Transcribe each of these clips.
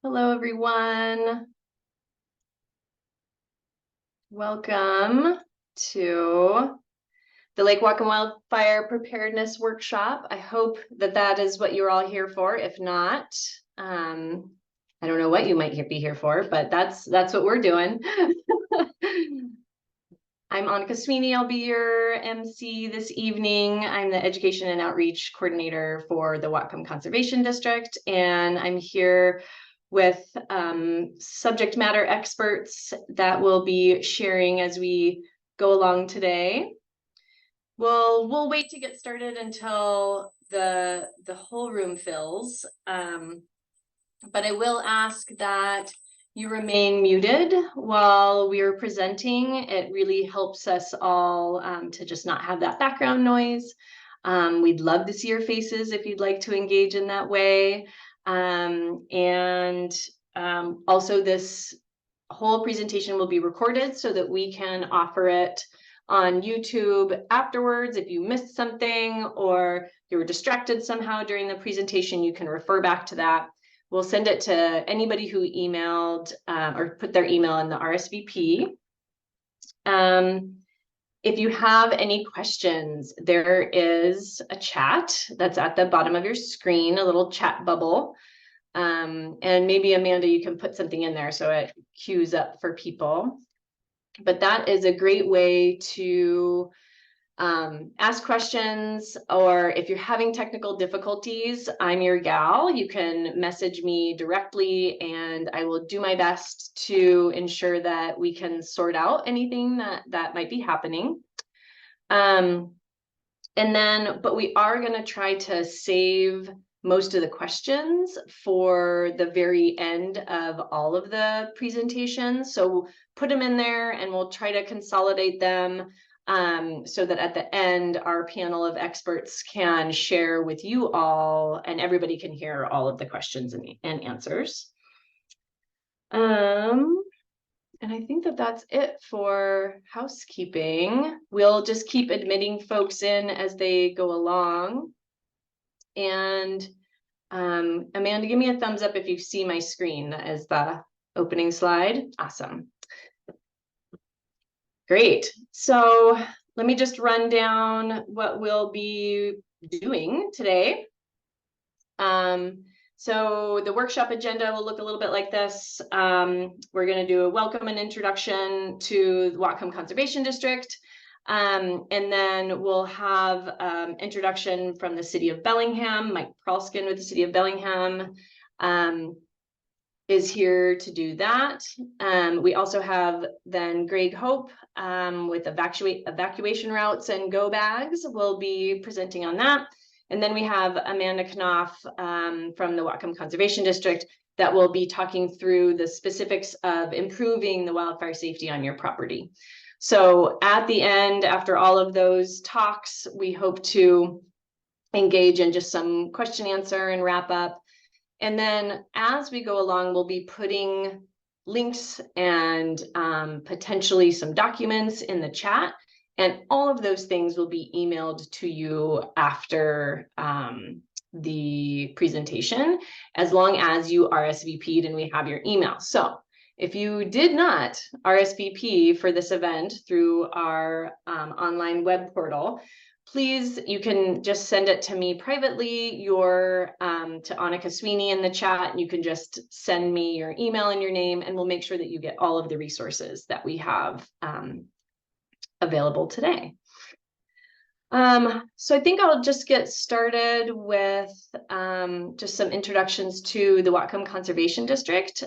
Hello, everyone. Welcome to the Lake Whatcom Wildfire Preparedness Workshop. I hope that is what you're all here for. If not, I don't know what you might be here for, but that's what we're doing. I'm Annika Sweeney. I'll be your MC this evening. I'm the Education and Outreach Coordinator for the Whatcom Conservation District, and I'm here with subject matter experts that will be sharing as we go along today. We'll wait to get started until the whole room fills, but I will ask that you remain muted while we are presenting. It really helps us all to just not have that background noise. We'd love to see your faces if you'd like to engage in that way. Also, this whole presentation will be recorded so that we can offer it on YouTube afterwards. If you missed something or you were distracted somehow during the presentation, you can refer back to that. We'll send it to anybody who emailed or put their email in the RSVP. If you have any questions, there is a chat that's at the bottom of your screen, a little chat bubble. And maybe Amanda, you can put something in there so it queues up for people. But that is a great way to ask questions, or if you're having technical difficulties, I'm your gal. You can message me directly and I will do my best to ensure that we can sort out anything that might be happening. But we are going to try to save most of the questions for the very end of all of the presentations. So put them in there and we'll try to consolidate them so that at the end, our panel of experts can share with you all and everybody can hear all of the questions and answers. And I think that's it for housekeeping. We'll just keep admitting folks in as they go along. And Amanda, give me a thumbs up if you see my screen as the opening slide. Awesome. Great. So let me just run down what we'll be doing today. So the workshop agenda will look a little bit like this. We're going to do a welcome and introduction to the Whatcom Conservation District. And then we'll have introduction from the City of Bellingham. Mike Pralskin with the City of Bellingham is here to do that. We also have then Greg Hope with evacuation routes and go bags will be presenting on that. And then we have Amanda Knopf from the Whatcom Conservation District that will be talking through the specifics of improving the wildfire safety on your property. So at the end, after all of those talks, we hope to engage in just some question answer and wrap up. And then as we go along, we'll be putting links and potentially some documents in the chat. And all of those things will be emailed to you after the presentation, as long as you RSVP'd and we have your email. So if you did not RSVP for this event through our online web portal, please, you can just send it to me privately, to Annika Sweeney in the chat. You can just send me your email and your name, and we'll make sure that you get all of the resources that we have available today. So I think I'll just get started with just some introductions to the Whatcom Conservation District.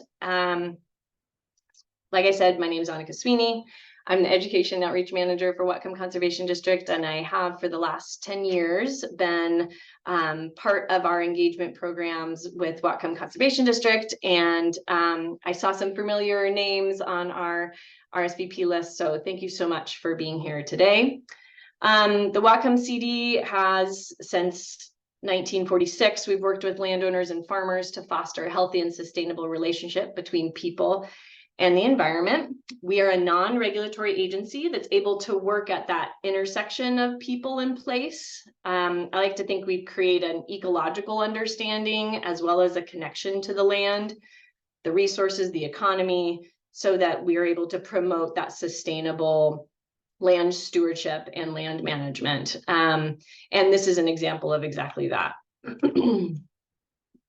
Like I said, my name is Annika Sweeney. I'm the Education Outreach Manager for Whatcom Conservation District, and I have for the last 10 years been part of our engagement programs with Whatcom Conservation District. And I saw some familiar names on our RSVP list, so thank you so much for being here today. The Whatcom CD has, since 1946, we've worked with landowners and farmers to foster a healthy and sustainable relationship between people and the environment. We are a non-regulatory agency that's able to work at that intersection of people and place. I like to think we create an ecological understanding as well as a connection to the land. the resources, the economy, so that we are able to promote that sustainable land stewardship and land management. And this is an example of exactly that.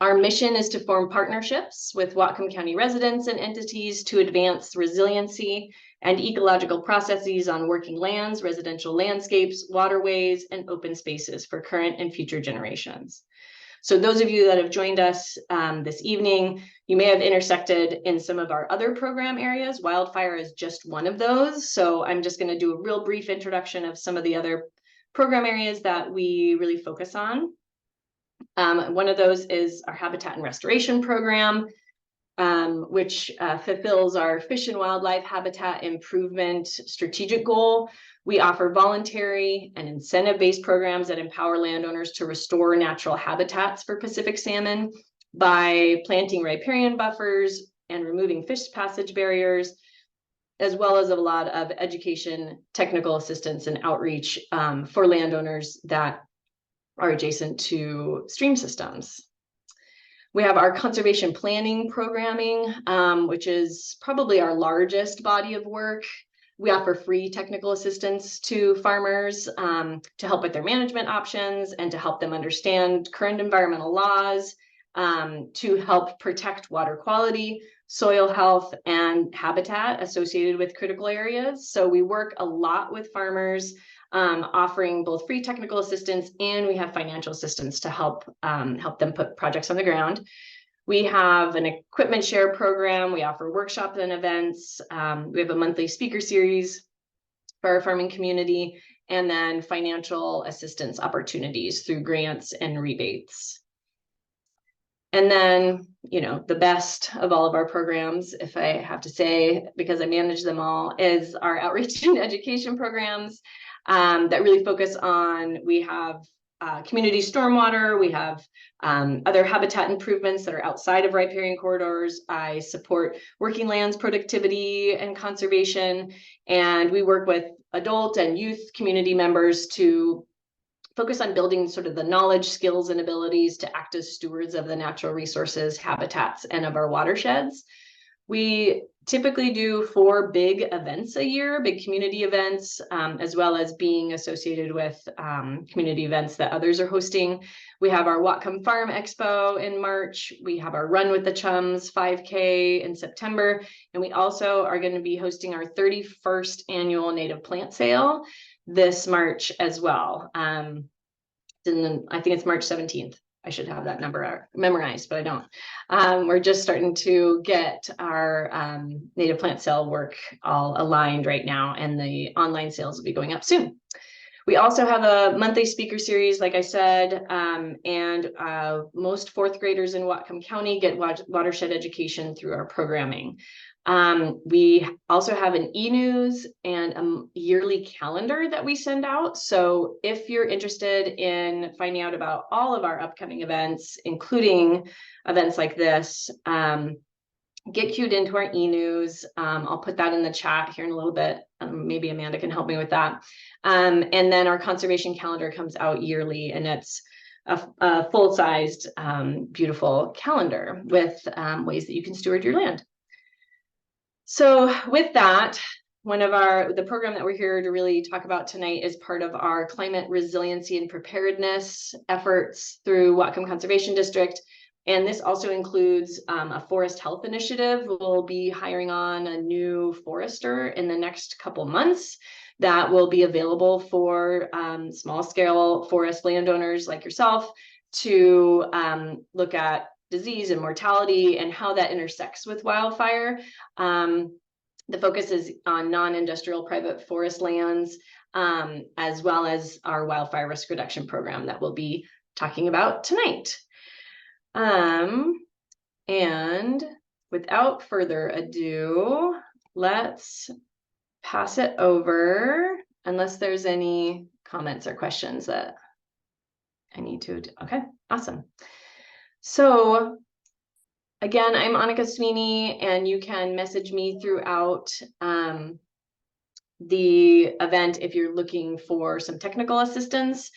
Our mission is to form partnerships with Whatcom County residents and entities to advance resiliency and ecological processes on working lands, residential landscapes, waterways, and open spaces for current and future generations. So those of you that have joined us this evening, you may have intersected in some of our other program areas. Wildfire is just one of those. So I'm just going to do a real brief introduction of some of the other program areas that we really focus on. One of those is our Habitat and Restoration Program, which fulfills our fish and wildlife habitat improvement strategic goal. We offer voluntary and incentive-based programs that empower landowners to restore natural habitats for Pacific salmon by planting riparian buffers and removing fish passage barriers, as well as a lot of education, technical assistance, and outreach for landowners that are adjacent to stream systems. We have our conservation planning programming, which is probably our largest body of work. We offer free technical assistance to farmers to help with their management options and to help them understand current environmental laws, to help protect water quality, soil health, and habitat associated with critical areas. So we work a lot with farmers, offering both free technical assistance, and we have financial assistance to help them put projects on the ground. We have an equipment share program. We offer workshops and events. We have a monthly speaker series for our farming community, and then financial assistance opportunities through grants and rebates. And then, you know, the best of all of our programs, if I have to say, because I manage them all, is our outreach and education programs that really focus on, we have community stormwater, we have other habitat improvements that are outside of riparian corridors. I support working lands productivity and conservation, and we work with adult and youth community members to focus on building sort of the knowledge, skills, and abilities to act as stewards of the natural resources, habitats, and of our watersheds. We typically do 4 big events a year, big community events, as well as being associated with community events that others are hosting. We have our Whatcom Farm Expo in March. We have our Run with the Chums 5K in September. And we also are going to be hosting our 31st annual native plant sale this March as well. I think it's March 17th. I should have that number memorized, but I don't. We're just starting to get our native plant sale work all aligned right now, and the online sales will be going up soon. We also have a monthly speaker series, like I said, and most 4th graders in Whatcom County get watershed education through our programming. We also have an e-news and a yearly calendar that we send out. So if you're interested in finding out about all of our upcoming events, including events like this, get queued into our e-news. I'll put that in the chat here in a little bit. Maybe Amanda can help me with that. And then our conservation calendar comes out yearly, and it's a full-sized, beautiful calendar with ways that you can steward your land. So with that, the program that we're here to really talk about tonight is part of our climate resiliency and preparedness efforts through Whatcom Conservation District. And this also includes a forest health initiative. We'll be hiring on a new forester in the next couple months that will be available for small scale forest landowners like yourself to look at disease and mortality and how that intersects with wildfire. The focus is on non-industrial private forest lands, as well as our wildfire risk reduction program that we'll be talking about tonight. And without further ado, let's pass it over, unless there's any comments or questions that I need to. Okay, awesome. So again, I'm Annika Sweeney, and you can message me throughout the event if you're looking for some technical assistance.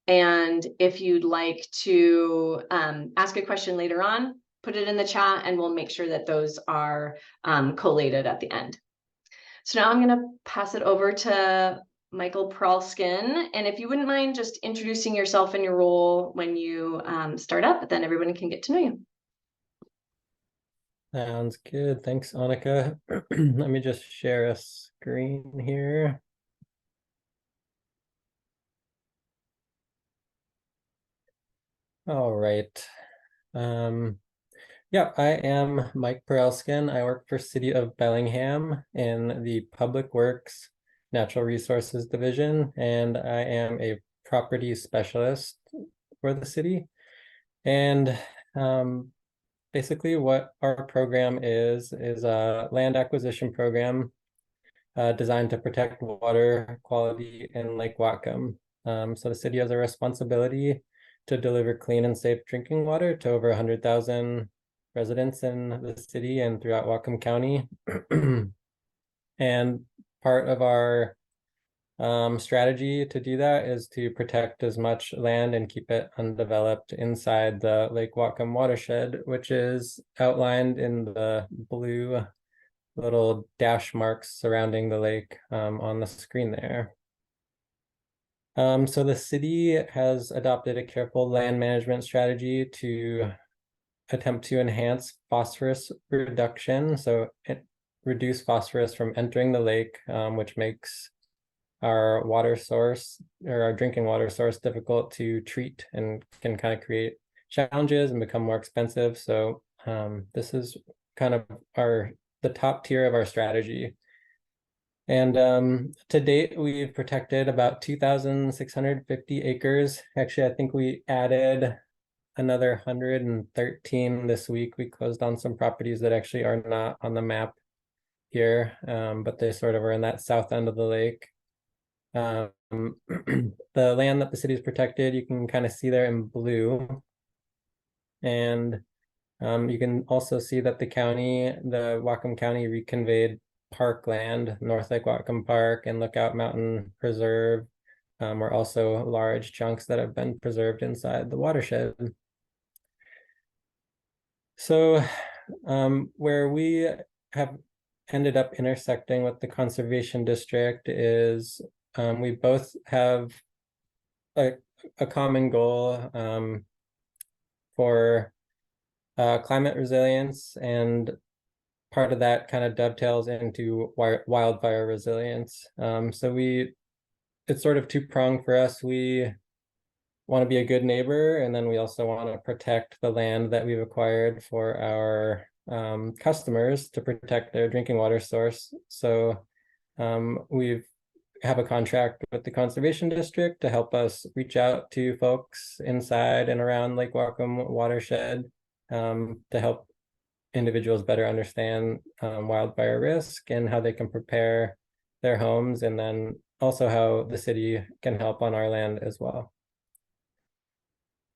And if you'd like to ask a question later on, put it in the chat and we'll make sure that those are collated at the end. So now I'm going to pass it over to Michael Pralskin. And if you wouldn't mind just introducing yourself and your role when you start up, then everyone can get to know you. Sounds good. Thanks, Annika. Let me just share a screen here. All right. Yeah, I am Mike Perelskin. I work for City of Bellingham in the Public Works Natural Resources Division, and I am a property specialist for the city. And basically what our program is a land acquisition program designed to protect water quality in Lake Whatcom. So the city has a responsibility to deliver clean and safe drinking water to over 100,000 residents in the city and throughout Whatcom County. And part of our strategy to do that is to protect as much land and keep it undeveloped inside the Lake Whatcom watershed, which is outlined in the blue little dash marks surrounding the lake on the screen there. So the city has adopted a careful land management strategy to attempt to enhance phosphorus reduction, so reduce phosphorus from entering the lake, which makes our water source or our drinking water source difficult to treat and can kind of create challenges and become more expensive. So this is kind of the top tier of our strategy. And to date, we've protected about 2,650 acres. Actually, I think we added another 113 this week. We closed on some properties that actually are not on the map here, but they sort of are in that south end of the lake. The land that the city is protected, you can kind of see there in blue. And you can also see that the Whatcom County reconveyed parkland, North Lake Whatcom Park and Lookout Mountain Preserve were also large chunks that have been preserved inside the watershed. So where we have ended up intersecting with the conservation district is we both have a common goal for climate resilience, and part of that kind of dovetails into wildfire resilience. So it's sort of two-pronged for us. We want to be a good neighbor, and then we also want to protect the land that we've acquired for our customers to protect their drinking water source. So we have a contract with the Conservation District to help us reach out to folks inside and around Lake Whatcom watershed to help individuals better understand wildfire risk and how they can prepare their homes, and then also how the city can help on our land as well.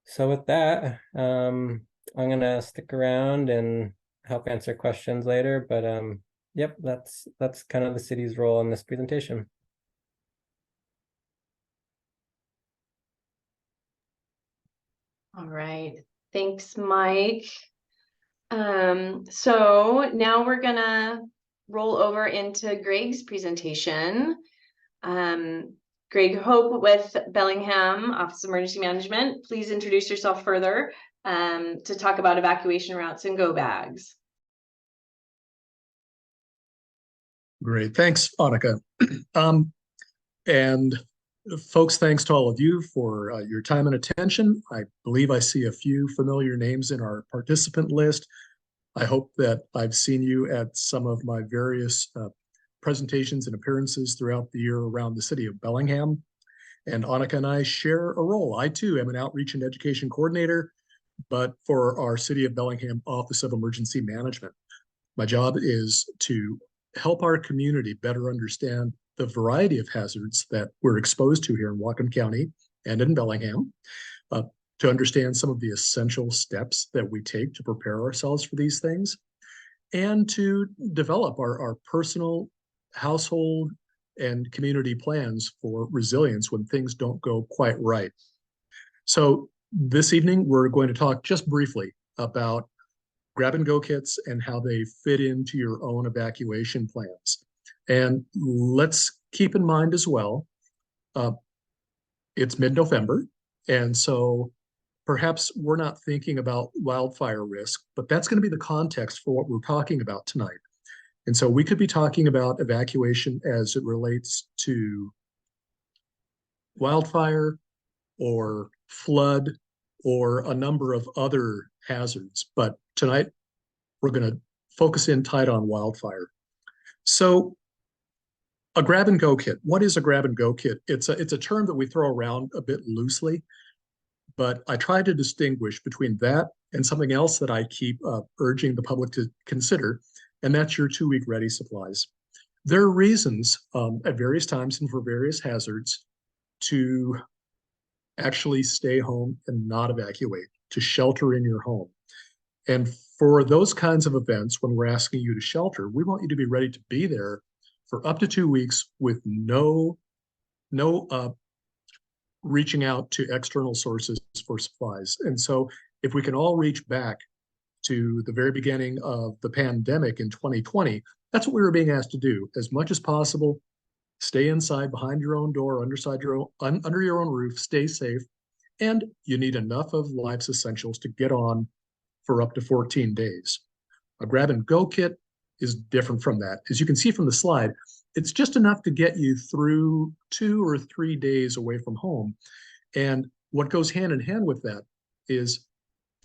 So with that, I'm gonna stick around and help answer questions later, but yep, that's kind of the city's role in this presentation. All right, thanks, Mike. So now we're gonna roll over into Greg's presentation. Greg Hope with Bellingham Office of Emergency Management. Please introduce yourself further to talk about evacuation routes and go bags. Great, thanks, Annika. And folks, thanks to all of you for your time and attention. I believe I see a few familiar names in our participant list. I hope that I've seen you at some of my various presentations and appearances throughout the year around the city of Bellingham. And Annika and I share a role. I too am an outreach and education coordinator, but for our City of Bellingham Office of Emergency Management. My job is to help our community better understand the variety of hazards that we're exposed to here in Whatcom County and in Bellingham, to understand some of the essential steps that we take to prepare ourselves for these things, and to develop our personal, household, and community plans for resilience when things don't go quite right. So this evening, we're going to talk just briefly about grab and go kits and how they fit into your own evacuation plans. And let's keep in mind as well, it's mid-November, and so perhaps we're not thinking about wildfire risk, but that's going to be the context for what we're talking about tonight. And so we could be talking about evacuation as it relates to wildfire or flood or a number of other hazards. But tonight we're going to focus in tight on wildfire. So a grab and go kit. What is a grab and go kit? It's a term that we throw around a bit loosely, but I try to distinguish between that and something else that I keep urging the public to consider, and that's your 2-week ready supplies. There are reasons at various times and for various hazards to actually stay home and not evacuate, to shelter in your home. And for those kinds of events, when we're asking you to shelter, we want you to be ready to be there for up to 2 weeks with no reaching out to external sources for supplies. And so if we can all reach back to the very beginning of the pandemic in 2020, that's what we were being asked to do. As much as possible, stay inside, behind your own door, under your own roof, stay safe. And you need enough of life's essentials to get on for up to 14 days. A grab and go kit is different from that. As you can see from the slide, it's just enough to get you through 2 or 3 days away from home. And what goes hand in hand with that is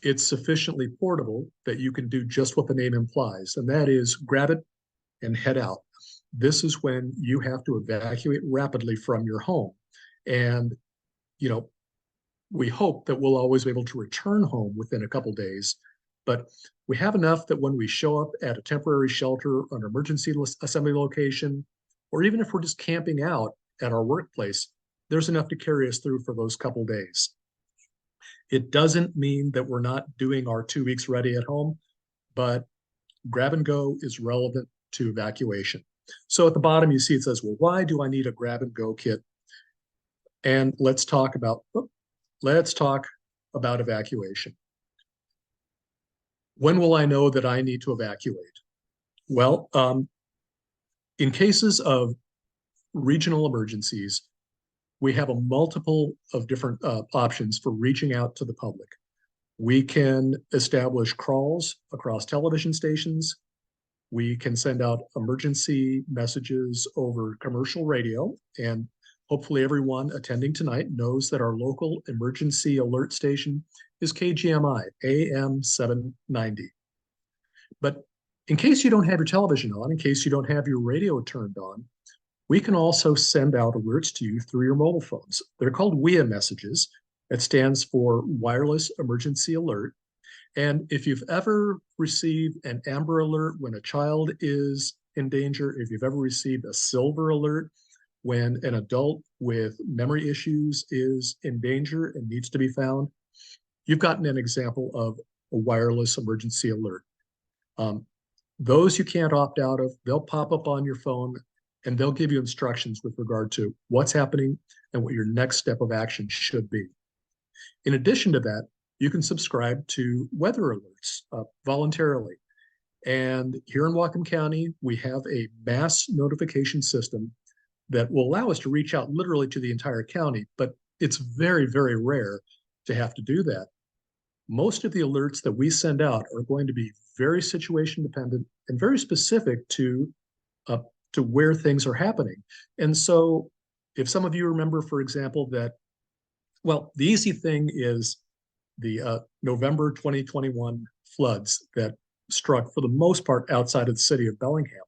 it's sufficiently portable that you can do just what the name implies, and that is grab it and head out. This is when you have to evacuate rapidly from your home. And, you know, we hope that we'll always be able to return home within a couple days, but we have enough that when we show up at a temporary shelter, an emergency assembly location, or even if we're just camping out at our workplace, there's enough to carry us through for those couple days. It doesn't mean that we're not doing our 2 weeks ready at home, but grab and go is relevant to evacuation. So at the bottom, you see it says, well, why do I need a grab and go kit? And let's talk about evacuation. When will I know that I need to evacuate? Well, in cases of regional emergencies, we have a multiple of different options for reaching out to the public. We can establish crawls across television stations. We can send out emergency messages over commercial radio, and hopefully everyone attending tonight knows that our local emergency alert station is KGMI, AM 790. But in case you don't have your television on, in case you don't have your radio turned on, we can also send out alerts to you through your mobile phones. They're called WIA messages. It stands for Wireless Emergency Alert. And if you've ever received an Amber Alert when a child is in danger, if you've ever received a Silver Alert when an adult with memory issues is in danger and needs to be found, you've gotten an example of a wireless emergency alert. Those you can't opt out of, they'll pop up on your phone and they'll give you instructions with regard to what's happening and what your next step of action should be. In addition to that, you can subscribe to weather alerts voluntarily. And here in Whatcom County, we have a mass notification system that will allow us to reach out literally to the entire county, but it's very, very rare to have to do that. Most of the alerts that we send out are going to be very situation dependent and very specific to where things are happening. And so if some of you remember, for example, that, well, the easy thing is the November 2021 floods that struck for the most part outside of the city of Bellingham.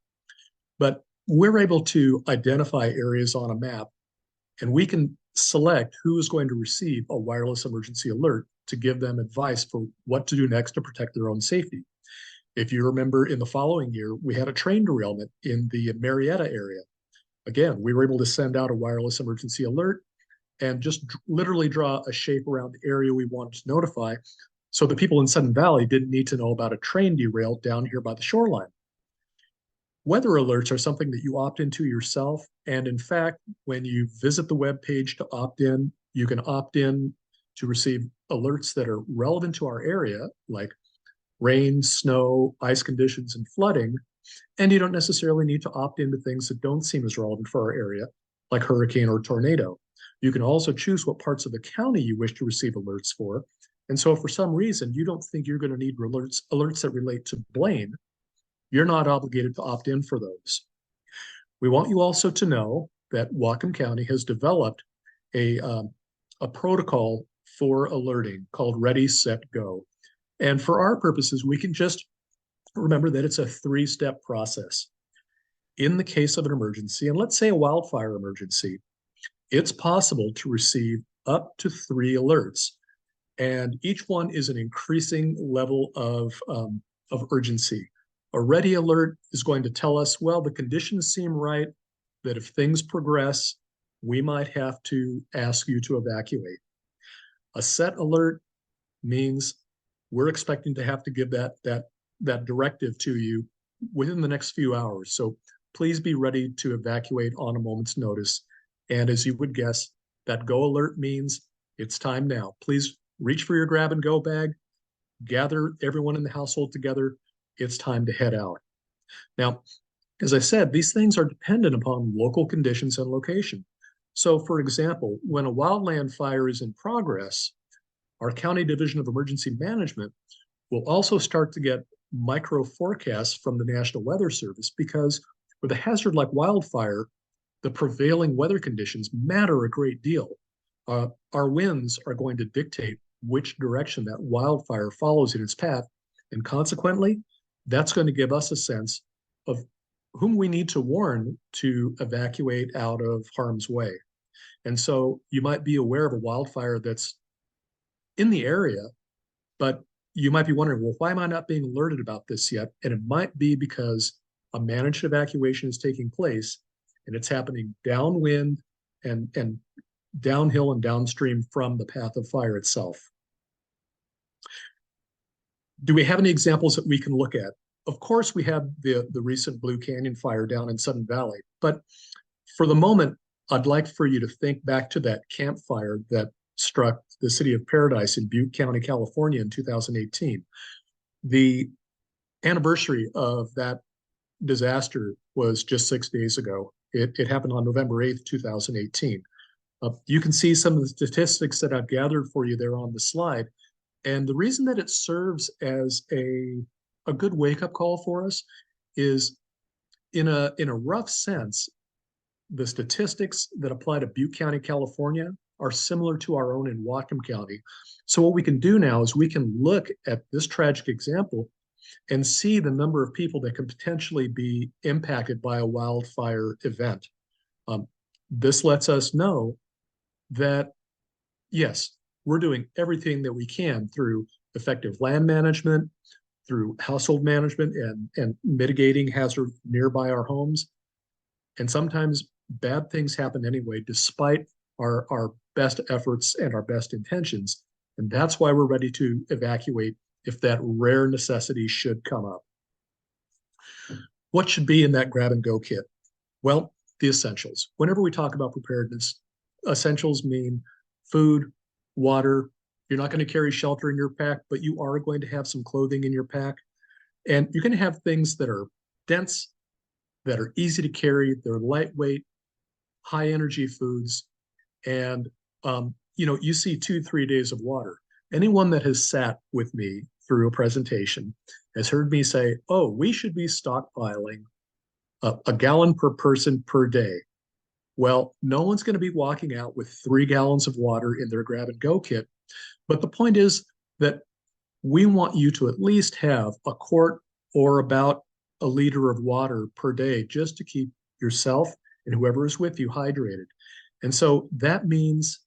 But we're able to identify areas on a map, and we can select who is going to receive a wireless emergency alert to give them advice for what to do next to protect their own safety. If you remember, in the following year, we had a train derailment in the Marietta area. Again, we were able to send out a wireless emergency alert and just literally draw a shape around the area we wanted to notify, so the people in Sudden Valley didn't need to know about a train derail down here by the shoreline. Weather alerts are something that you opt into yourself. And in fact, when you visit the web page to opt in, you can opt in to receive alerts that are relevant to our area, like rain, snow, ice conditions, and flooding. And you don't necessarily need to opt into things that don't seem as relevant for our area, like hurricane or tornado. You can also choose what parts of the county you wish to receive alerts for. And so if for some reason you don't think you're going to need alerts that relate to Blaine, you're not obligated to opt in for those. We want you also to know that Whatcom County has developed a protocol for alerting called Ready, Set, Go. And for our purposes, we can just remember that it's a three-step process. In the case of an emergency, and let's say a wildfire emergency, it's possible to receive up to 3 alerts, and each one is an increasing level of urgency. A ready alert is going to tell us, well, the conditions seem right, that if things progress, we might have to ask you to evacuate. A set alert means we're expecting to have to give that directive to you within the next few hours. So please be ready to evacuate on a moment's notice. And as you would guess, that go alert means it's time now. Please reach for your grab and go bag, gather everyone in the household together. It's time to head out. Now, as I said, these things are dependent upon local conditions and location. So for example, when a wildland fire is in progress, our County Division of Emergency Management will also start to get micro forecasts from the National Weather Service, because with a hazard like wildfire, the prevailing weather conditions matter a great deal. Our winds are going to dictate which direction that wildfire follows in its path, and consequently, that's going to give us a sense of whom we need to warn to evacuate out of harm's way. And so you might be aware of a wildfire that's in the area, but you might be wondering, well, why am I not being alerted about this yet? And it might be because a managed evacuation is taking place and it's happening downwind and downhill and downstream from the path of fire itself. Do we have any examples that we can look at? Of course, we have the recent Blue Canyon fire down in Sudden Valley, but for the moment, I'd like for you to think back to that campfire that struck the city of Paradise in Butte County, California in 2018. The anniversary of that disaster was just 6 days ago. It happened on November 8th, 2018. You can see some of the statistics that I've gathered for you there on the slide. And the reason that it serves as a good wake-up call for us is, in a rough sense, the statistics that apply to Butte County, California are similar to our own in Whatcom County. So what we can do now is we can look at this tragic example and see the number of people that can potentially be impacted by a wildfire event. This lets us know that, yes, we're doing everything that we can through effective land management, through household management and mitigating hazard nearby our homes. And sometimes bad things happen anyway, despite our best efforts and our best intentions. And that's why we're ready to evacuate if that rare necessity should come up. What should be in that grab and go kit? Well, the essentials. Whenever we talk about preparedness, essentials mean food, water. You're not going to carry shelter in your pack, but you are going to have some clothing in your pack. And you're going to have things that are dense, that are easy to carry, they're lightweight, high energy foods. And, you see 2-3 days of water. Anyone that has sat with me through a presentation has heard me say, oh, we should be stockpiling a gallon per person per day. Well, no one's going to be walking out with 3 gallons of water in their grab and go kit. But the point is that we want you to at least have a quart or about a liter of water per day, just to keep yourself and whoever is with you hydrated. And so that means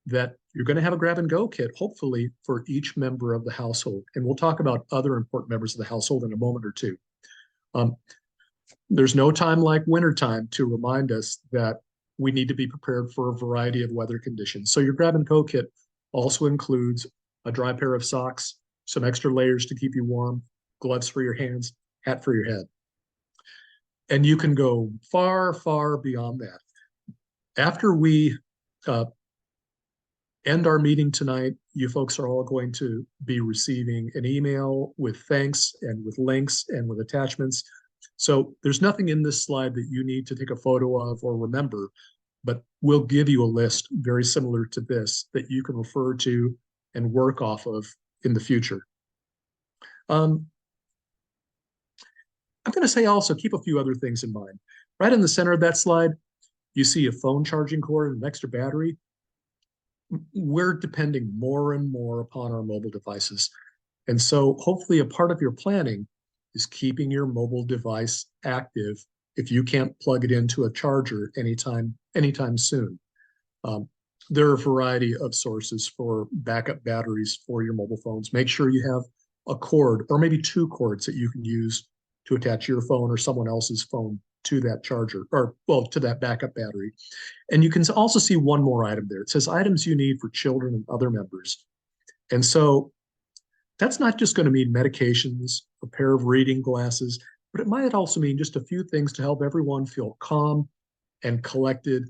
that you're going to have a grab and go kit, hopefully, for each member of the household. And we'll talk about other important members of the household in a moment or two. There's no time like wintertime to remind us that we need to be prepared for a variety of weather conditions. So your grab and go kit also includes a dry pair of socks, some extra layers to keep you warm, gloves for your hands, hat for your head. And you can go far, far beyond that. After we end our meeting tonight, you folks are all going to be receiving an email with thanks and with links and with attachments. So there's nothing in this slide that you need to take a photo of or remember, but we'll give you a list very similar to this that you can refer to and work off of in the future. I'm going to say also keep a few other things in mind. Right in the center of that slide, you see a phone charging cord and an extra battery. We're depending more and more upon our mobile devices. And so hopefully a part of your planning is keeping your mobile device active if you can't plug it into a charger anytime soon. There are a variety of sources for backup batteries for your mobile phones. Make sure you have a cord or maybe two cords that you can use to attach your phone or someone else's phone to that charger, or well, to that backup battery. And you can also see one more item there. It says items you need for children and other members. And so that's not just going to mean medications, a pair of reading glasses, but it might also mean just a few things to help everyone feel calm and collected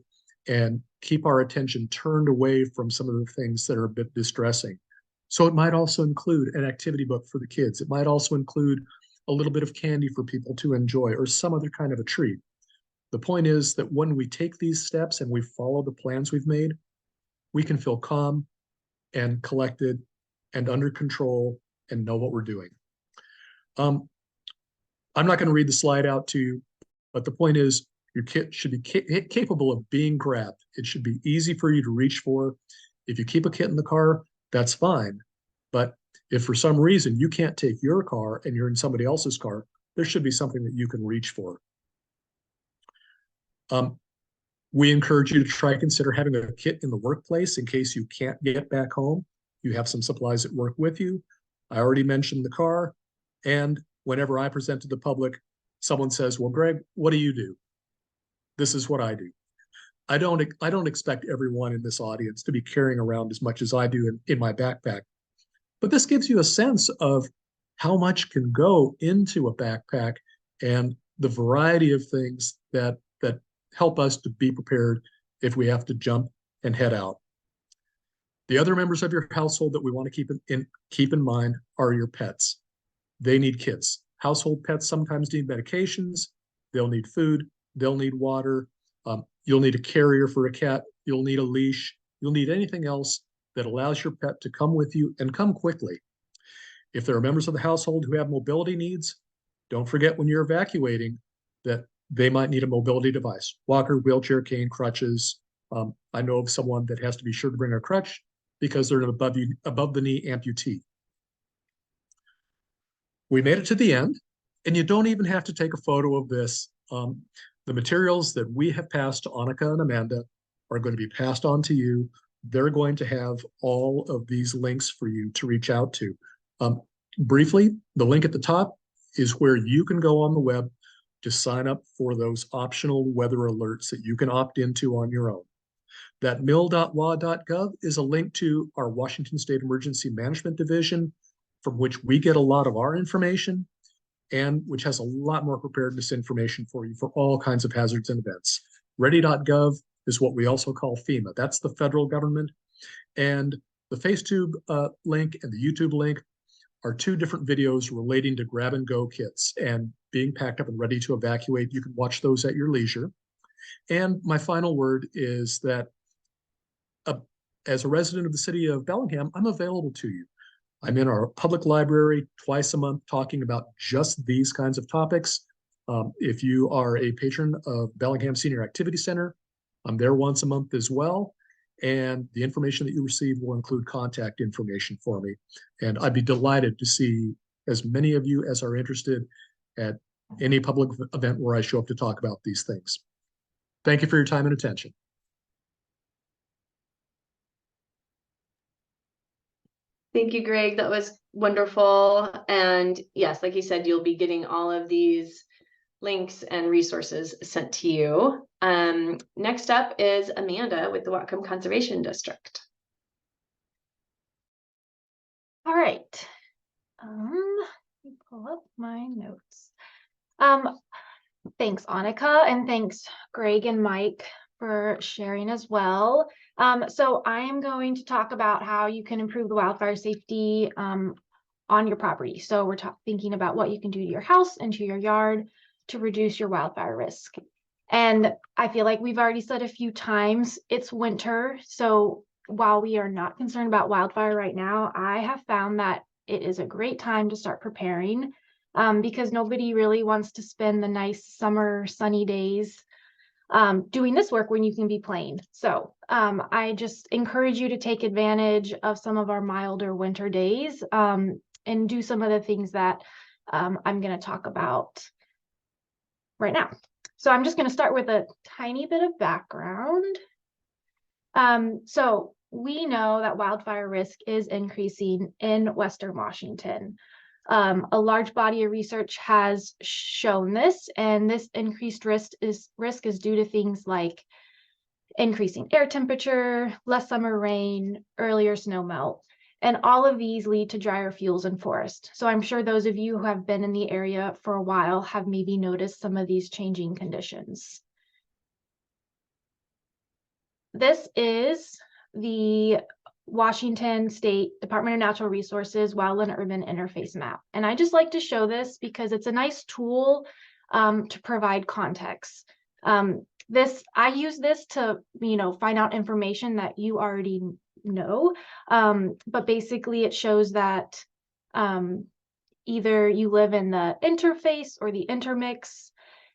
and keep our attention turned away from some of the things that are a bit distressing. So it might also include an activity book for the kids. It might also include a little bit of candy for people to enjoy or some other kind of a treat. The point is that when we take these steps and we follow the plans we've made, we can feel calm and collected and under control and know what we're doing. I'm not going to read the slide out to you, but the point is your kit should be capable of being grabbed. It should be easy for you to reach for. If you keep a kit in the car, that's fine. But if for some reason you can't take your car and you're in somebody else's car, there should be something that you can reach for. We encourage you to try to consider having a kit in the workplace in case you can't get back home. You have some supplies at work with you. I already mentioned the car. And whenever I present to the public, someone says, well, Greg, what do you do? This is what I do. I don't expect everyone in this audience to be carrying around as much as I do in my backpack. But this gives you a sense of how much can go into a backpack and the variety of things that help us to be prepared if we have to jump and head out. The other members of your household that we want to keep in mind are your pets. They need kits. Household pets sometimes need medications. They'll need food. They'll need water. You'll need a carrier for a cat. You'll need a leash. You'll need anything else that allows your pet to come with you and come quickly. If there are members of the household who have mobility needs, don't forget when you're evacuating that they might need a mobility device, walker, wheelchair, cane, crutches. I know of someone that has to be sure to bring a crutch because they're an above the knee amputee. We made it to the end, and you don't even have to take a photo of this. The materials that we have passed to Annika and Amanda are going to be passed on to you. They're going to have all of these links for you to reach out to. Briefly, the link at the top is where you can go on the web to sign up for those optional weather alerts that you can opt into on your own. That mil.wa.gov is a link to our Washington State Emergency Management Division, from which we get a lot of our information and which has a lot more preparedness information for you for all kinds of hazards and events. Ready.gov is what we also call FEMA. That's the federal government. And the FaceTube link and the YouTube link are two different videos relating to grab and go kits and being packed up and ready to evacuate. You can watch those at your leisure. And my final word is that as a resident of the city of Bellingham, I'm available to you. I'm in our public library twice a month talking about just these kinds of topics. If you are a patron of Bellingham Senior Activity Center, I'm there once a month as well. And the information that you receive will include contact information for me. And I'd be delighted to see as many of you as are interested at any public event where I show up to talk about these things. Thank you for your time and attention. Thank you, Greg. That was wonderful. And yes, like you said, you'll be getting all of these links and resources sent to you. Next up is Amanda with the Whatcom Conservation District. All right. Let me pull up my notes. Thanks, Annika, and thanks, Greg and Mike, for sharing as well. So I am going to talk about how you can improve the wildfire safety on your property. So we're thinking about what you can do to your house and to your yard to reduce your wildfire risk. And I feel like we've already said a few times, it's winter. So while we are not concerned about wildfire right now, I have found that it is a great time to start preparing because nobody really wants to spend the nice summer sunny days doing this work when you can be playing. So I just encourage you to take advantage of some of our milder winter days and do some of the things that I'm going to talk about right now. So I'm just going to start with a tiny bit of background. So we know that wildfire risk is increasing in Western Washington. A large body of research has shown this, and this increased risk is due to things like increasing air temperature, less summer rain, earlier snow melt. And all of these lead to drier fuels in forest. So I'm sure those of you who have been in the area for a while have maybe noticed some of these changing conditions. This is the Washington State Department of Natural Resources Wildland Urban Interface Map. And I just like to show this because it's a nice tool to provide context. I use this to, find out information that you already know. But basically it shows that either you live in the interface or the intermix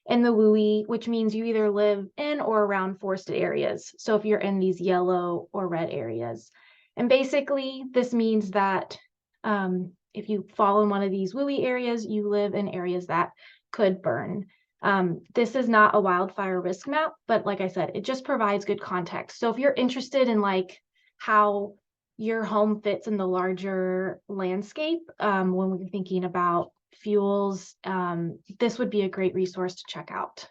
in the WUI, which means you either live in or around forested areas. So if you're in these yellow or red areas. And basically this means that if you fall in one of these WUI areas, you live in areas that could burn. This is not a wildfire risk map, but like I said, it just provides good context. So if you're interested in like how your home fits in the larger landscape, when we're thinking about fuels, this would be a great resource to check out.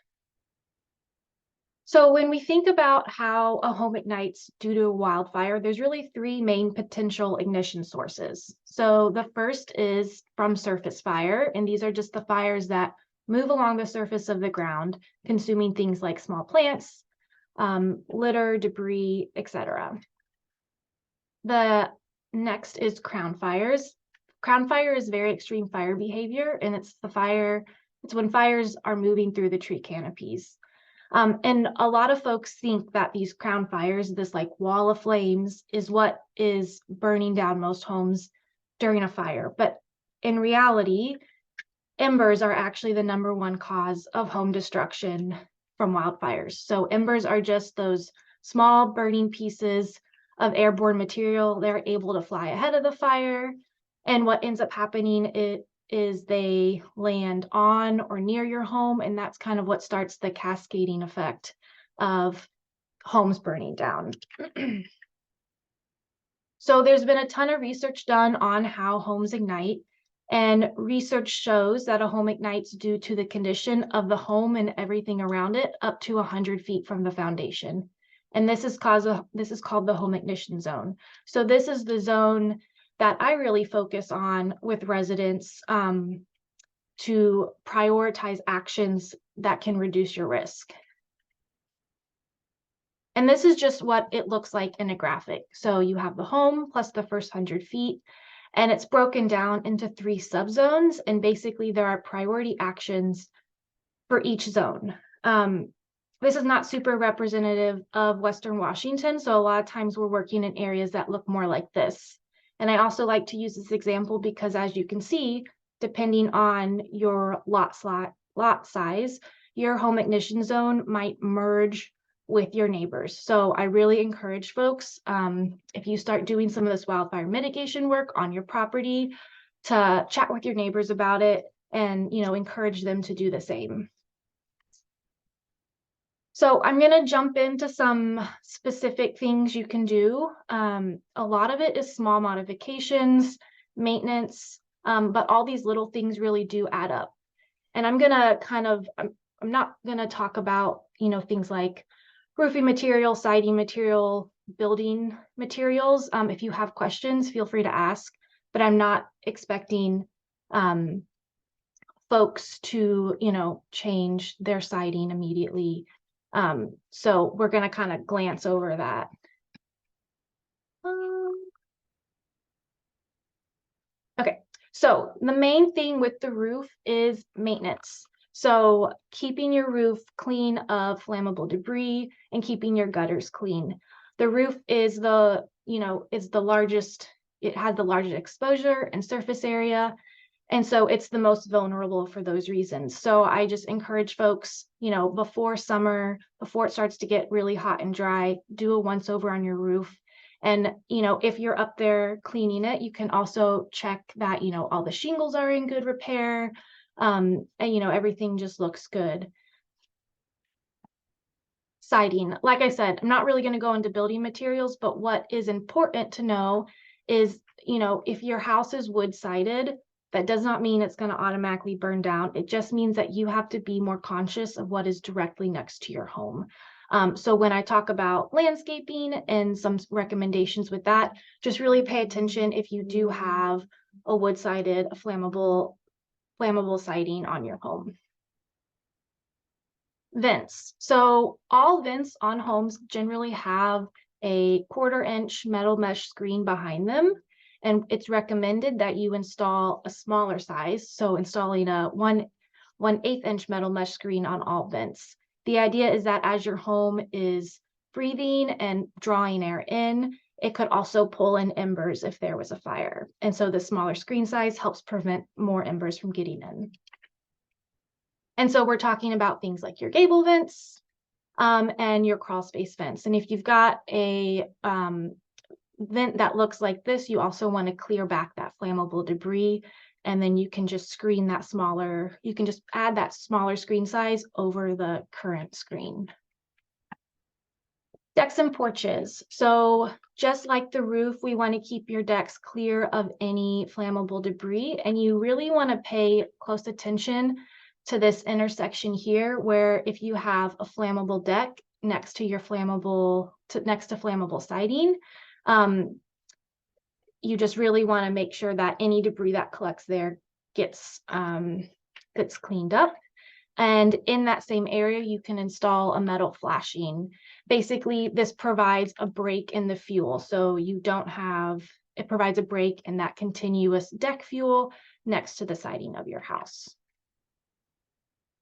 So when we think about how a home ignites due to a wildfire, there's really three main potential ignition sources. So the first is from surface fire, and these are just the fires that move along the surface of the ground, consuming things like small plants, litter, debris, etc. The next is crown fires. Crown fire is very extreme fire behavior, and it's when fires are moving through the tree canopies. And a lot of folks think that these crown fires, this like wall of flames, is what is burning down most homes during a fire. But in reality, embers are actually the #1 cause of home destruction from wildfires. So embers are just those small burning pieces of airborne material. They're able to fly ahead of the fire. And what ends up happening is they land on or near your home. And that's kind of what starts the cascading effect of homes burning down. So there's been a ton of research done on how homes ignite. And research shows that a home ignites due to the condition of the home and everything around it up to 100 feet from the foundation. And this is called the home ignition zone. So this is the zone that I really focus on with residents to prioritize actions that can reduce your risk. And this is just what it looks like in a graphic. So you have the home plus the first 100 feet, and it's broken down into 3 subzones. And basically there are priority actions for each zone. This is not super representative of Western Washington. So a lot of times we're working in areas that look more like this. And I also like to use this example because, as you can see, depending on your lot size, your home ignition zone might merge with your neighbors. So I really encourage folks, if you start doing some of this wildfire mitigation work on your property, to chat with your neighbors about it and, encourage them to do the same. So I'm going to jump into some specific things you can do. A lot of it is small modifications, maintenance, but all these little things really do add up. And I'm going to I'm not going to talk about, things like roofing material, siding material, building materials. If you have questions, feel free to ask, but I'm not expecting folks to, change their siding immediately. So we're going to kind of glance over that. Okay, so the main thing with the roof is maintenance. So keeping your roof clean of flammable debris and keeping your gutters clean. The roof is is the largest, it has the largest exposure and surface area. And so it's the most vulnerable for those reasons. So I just encourage folks, before summer, before it starts to get really hot and dry, do a once over on your roof. And, if you're up there cleaning it, you can also check that, all the shingles are in good repair. And, everything just looks good. Siding, like I said, I'm not really going to go into building materials, but what is important to know is, if your house is wood sided, that does not mean it's going to automatically burn down. It just means that you have to be more conscious of what is directly next to your home. So when I talk about landscaping and some recommendations with that, just really pay attention if you do have a wood sided, a flammable siding on your home. Vents. So all vents on homes generally have a 1/4-inch metal mesh screen behind them. And it's recommended that you install a smaller size. So installing a 1/8 inch metal mesh screen on all vents. The idea is that as your home is breathing and drawing air in, it could also pull in embers if there was a fire. And so the smaller screen size helps prevent more embers from getting in. And so we're talking about things like your gable vents and your crawl space vents. And if you've got a vent that looks like this, you also want to clear back that flammable debris. And then you can just screen that smaller, you can just add that smaller screen size over the current screen. Decks and porches. So just like the roof, we want to keep your decks clear of any flammable debris. And you really want to pay close attention to this intersection here, where if you have a flammable deck next to your flammable siding, you just really want to make sure that any debris that collects there gets cleaned up. And in that same area, you can install a metal flashing. Basically, this provides a break in the fuel. So it provides a break in that continuous deck fuel next to the siding of your house.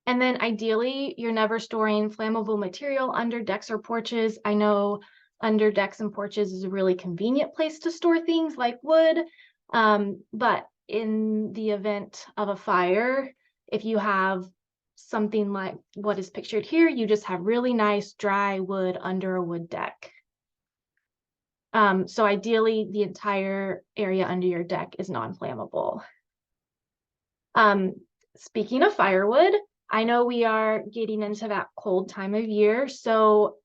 And then ideally, you're never storing flammable material under decks or porches. I know under decks and porches is a really convenient place to store things like wood. But in the event of a fire, if you have something like what is pictured here, you just have really nice dry wood under a wood deck. So ideally, the entire area under your deck is non-flammable. Speaking of firewood, I know we are getting into that cold time of year, so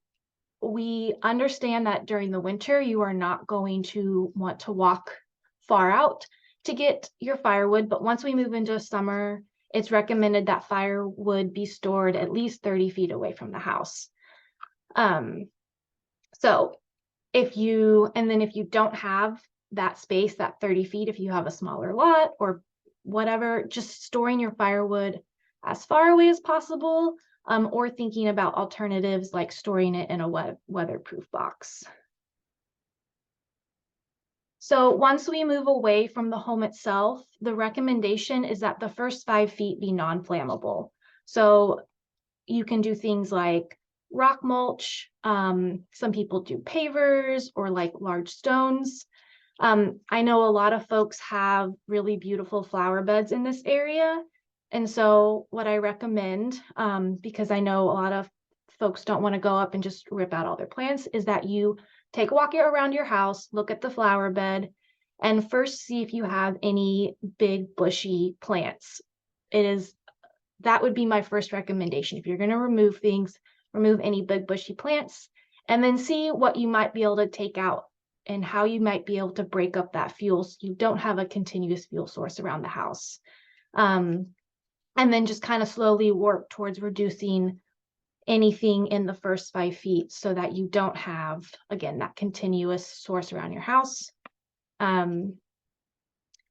we understand that during the winter, you are not going to want to walk far out to get your firewood, but once we move into summer, it's recommended that firewood be stored at least 30 feet away from the house. So if you don't have that space, that 30 feet, if you have a smaller lot or whatever, just storing your firewood as far away as possible, or thinking about alternatives like storing it in a weatherproof box. So once we move away from the home itself, the recommendation is that the first 5 feet be non-flammable. So you can do things like rock mulch. Some people do pavers or like large stones. I know a lot of folks have really beautiful flower beds in this area. And so what I recommend, because I know a lot of folks don't want to go up and just rip out all their plants, is that you take a walk around your house, look at the flower bed, and first see if you have any big bushy plants. That would be my first recommendation. If you're going to remove things, remove any big bushy plants, and then see what you might be able to take out and how you might be able to break up that fuel so you don't have a continuous fuel source around the house. And then just kind of slowly work towards reducing anything in the first 5 feet so that you don't have, again, that continuous source around your house. And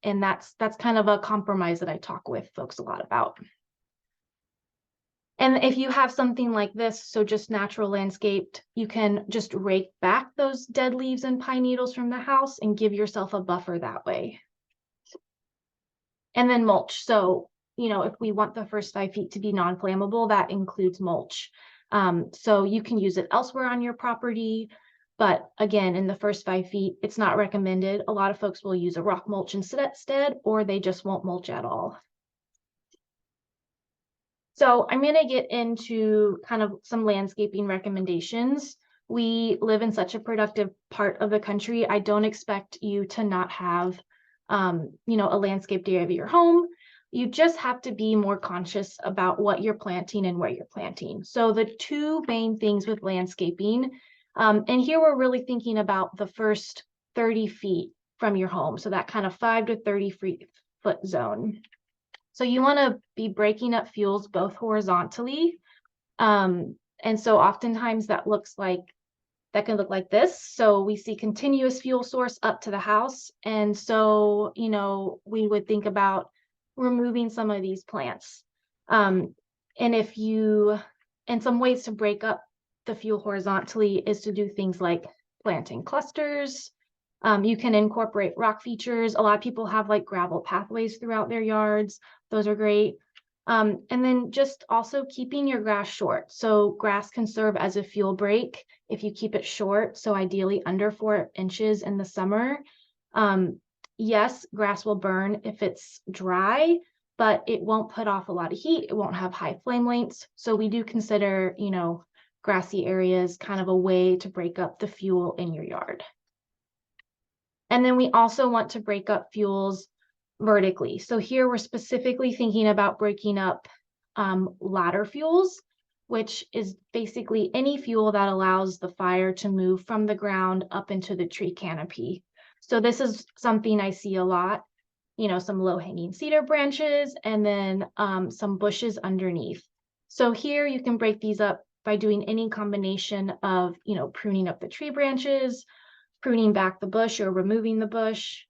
that's kind of a compromise that I talk with folks a lot about. And if you have something like this, so just natural landscaped, you can just rake back those dead leaves and pine needles from the house and give yourself a buffer that way. And then mulch. So, you know, if we want the first 5 feet to be non-flammable, that includes mulch. So you can use it elsewhere on your property. But again, in the first 5 feet, it's not recommended. A lot of folks will use a rock mulch instead, or they just won't mulch at all. So I'm going to get into kind of some landscaping recommendations. We live in such a productive part of the country. I don't expect you to not have, you know, a landscaped area of your home. You just have to be more conscious about what you're planting and where you're planting. So the two main things with landscaping, and here we're really thinking about the first 30 feet from your home. So that kind of 5 to 30 foot zone. So you want to be breaking up fuels both horizontally. And so oftentimes that can look like this. So we see continuous fuel source up to the house. And so, you know, we would think about removing some of these plants. And some ways to break up the fuel horizontally is to do things like planting clusters. You can incorporate rock features. A lot of people have like gravel pathways throughout their yards. Those are great. And then just also keeping your grass short. So grass can serve as a fuel break if you keep it short. So ideally under 4 inches in the summer. Yes, grass will burn if it's dry, but it won't put off a lot of heat. It won't have high flame lengths. So we do consider, you know, grassy areas kind of a way to break up the fuel in your yard. And then we also want to break up fuels vertically. So here we're specifically thinking about breaking up ladder fuels, which is basically any fuel that allows the fire to move from the ground up into the tree canopy. So this is something I see a lot, you know, some low-hanging cedar branches and then some bushes underneath. So here you can break these up by doing any combination of, you know, pruning up the tree branches, pruning back the bush or removing the bush,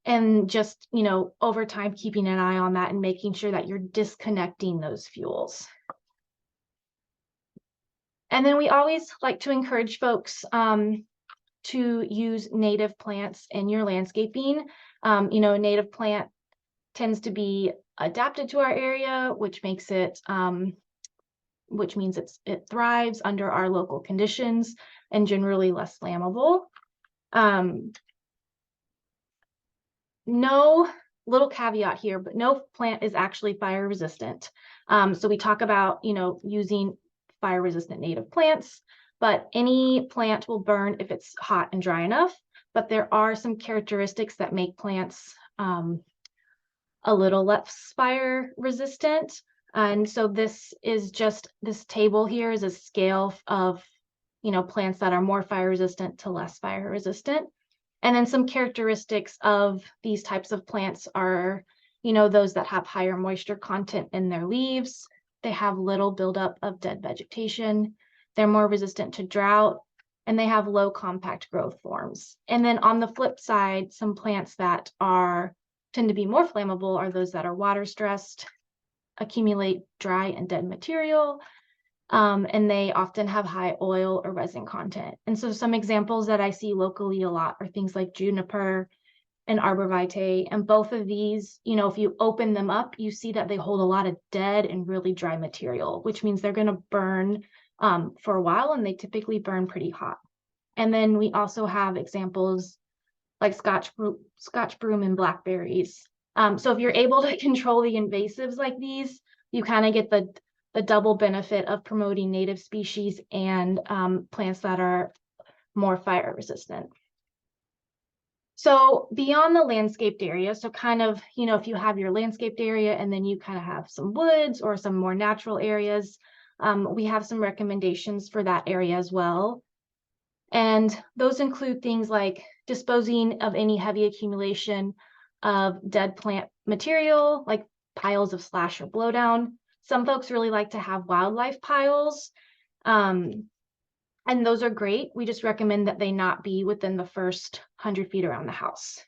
and just, you know, over time, keeping an eye on that and making sure that you're disconnecting those fuels. And then we always like to encourage folks to use native plants in your landscaping. You know, a native plant tends to be adapted to our area, which makes it, which means it thrives under our local conditions and generally less flammable. No, little caveat here, but no plant is actually fire resistant. So we talk about, you know, using fire resistant native plants, but any plant will burn if it's hot and dry enough. But there are some characteristics that make plants a little less fire resistant. And so this table here is a scale of, you know, plants that are more fire resistant to less fire resistant. And then some characteristics of these types of plants are, you know, those that have higher moisture content in their leaves. They have little buildup of dead vegetation. They're more resistant to drought, and they have low compact growth forms. And then on the flip side, some plants that tend to be more flammable are those that are water stressed, accumulate dry and dead material, and they often have high oil or resin content. And so some examples that I see locally a lot are things like juniper and arborvitae. And both of these, you know, if you open them up, you see that they hold a lot of dead and really dry material, which means they're going to burn for a while, and they typically burn pretty hot. And then we also have examples like Scotch broom and blackberries. So if you're able to control the invasives like these, you kind of get the double benefit of promoting native species and plants that are more fire resistant. So beyond the landscaped area, so kind of, you know, if you have your landscaped area and then you kind of have some woods or some more natural areas, we have some recommendations for that area as well. And those include things like disposing of any heavy accumulation of dead plant material, like piles of slash or blowdown. Some folks really like to have wildlife piles, and those are great. We just recommend that they not be within the first 100 feet around the house.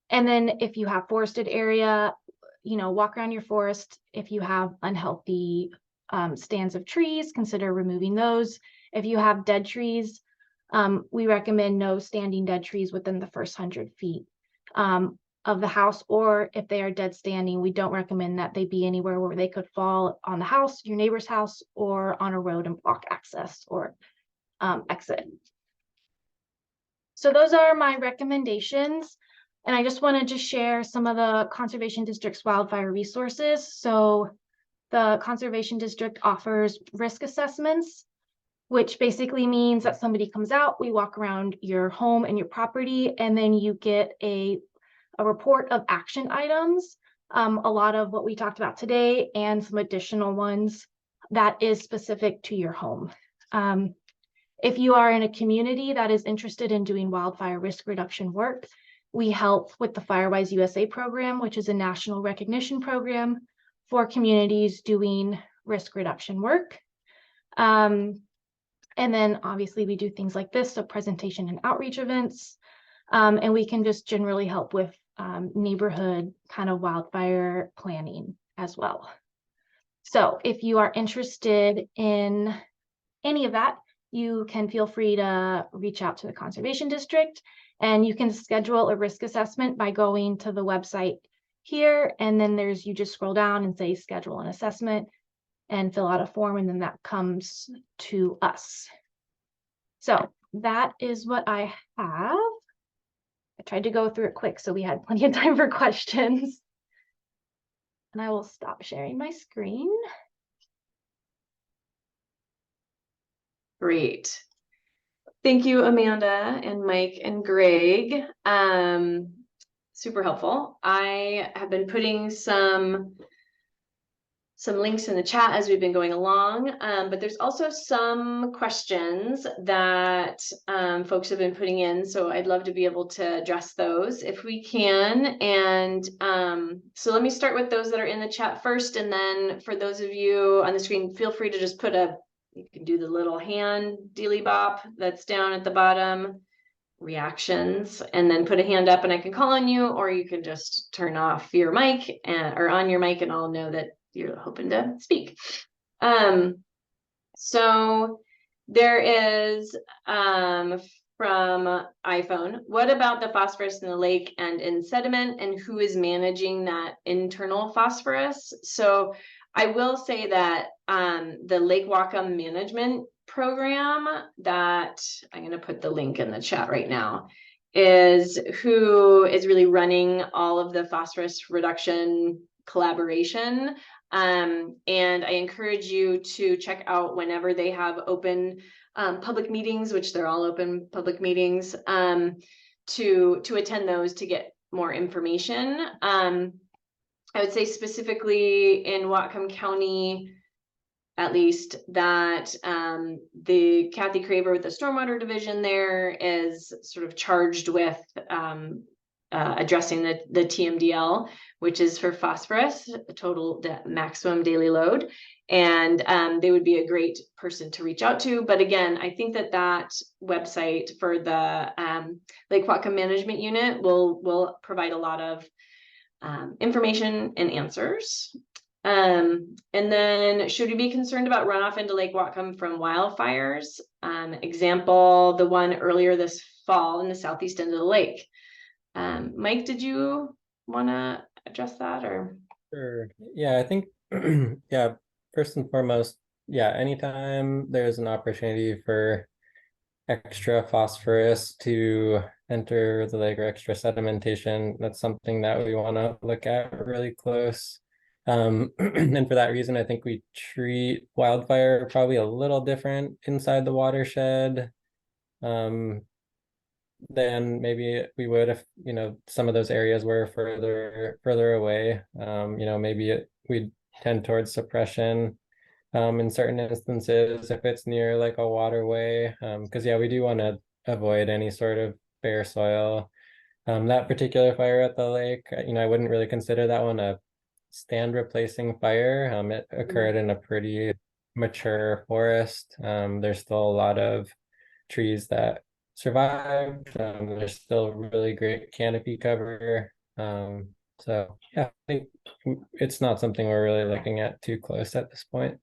And then if you have forested area, walk around your forest. If you have unhealthy stands of trees, consider removing those. If you have dead trees, we recommend no standing dead trees within the first 100 feet of the house, or if they are dead standing, we don't recommend that they be anywhere where they could fall on the house, your neighbor's house, or on a road and block access or exit. So those are my recommendations. And I just wanted to share some of the Conservation District's wildfire resources. So the Conservation District offers risk assessments, which basically means that somebody comes out, we walk around your home and your property, and then you get a report of action items, a lot of what we talked about today and some additional ones that is specific to your home. If you are in a community that is interested in doing wildfire risk reduction work, we help with the Firewise USA program, which is a national recognition program for communities doing risk reduction work. And then obviously we do things like this, so presentation and outreach events, and we can just generally help with neighborhood kind of wildfire planning as well. So if you are interested in any of that, you can feel free to reach out to the Conservation District, and you can schedule a risk assessment by going to the website here, and then you just scroll down and say schedule an assessment and fill out a form, and then that comes to us. So that is what I have. I tried to go through it quick so we had plenty of time for questions. And I will stop sharing my screen. Great. Thank you, Amanda and Mike and Greg. Super helpful. I have been putting some links in the chat as we've been going along, but there's also some questions that folks have been putting in, so I'd love to be able to address those if we can. And so let me start with those that are in the chat first, and then for those of you on the screen, feel free to just put you can do the little hand dealy bop that's down at the bottom, reactions, and then put a hand up and I can call on you, or you can just turn off your mic or on your mic and I'll know that you're hoping to speak. So there is from iPhone, what about the phosphorus in the lake and in sediment, and who is managing that internal phosphorus? So I will say that the Lake Whatcom management program that I'm going to put the link in the chat right now is who is really running all of the phosphorus reduction collaboration. And I encourage you to check out whenever they have open public meetings, which they're all open public meetings, to attend those to get more information. I would say specifically in Whatcom County, at least, that the Kathy Craver with the Stormwater Division there is sort of charged with addressing the TMDL, which is for phosphorus, total maximum daily load. And they would be a great person to reach out to. But again, I think that website for the Lake Whatcom Management Unit will provide a lot of information and answers. And then, should we be concerned about runoff into Lake Whatcom from wildfires? Example, the one earlier this fall in the southeast end of the lake. Mike, did you want to address that, or? Sure. Yeah, I think, yeah, first and foremost, yeah, anytime there's an opportunity for extra phosphorus to enter the lake or extra sedimentation, that's something that we want to look at really close. And for that reason, I think we treat wildfire probably a little different inside the watershed than maybe we would if, some of those areas were further away. Maybe we'd tend towards suppression in certain instances if it's near like a waterway, because yeah, we do want to avoid any sort of bare soil. That particular fire at the lake, I wouldn't really consider that one a stand replacing fire. It occurred in a pretty mature forest. There's still a lot of trees that survived. There's still really great canopy cover. So yeah, I think it's not something we're really looking at too close at this point.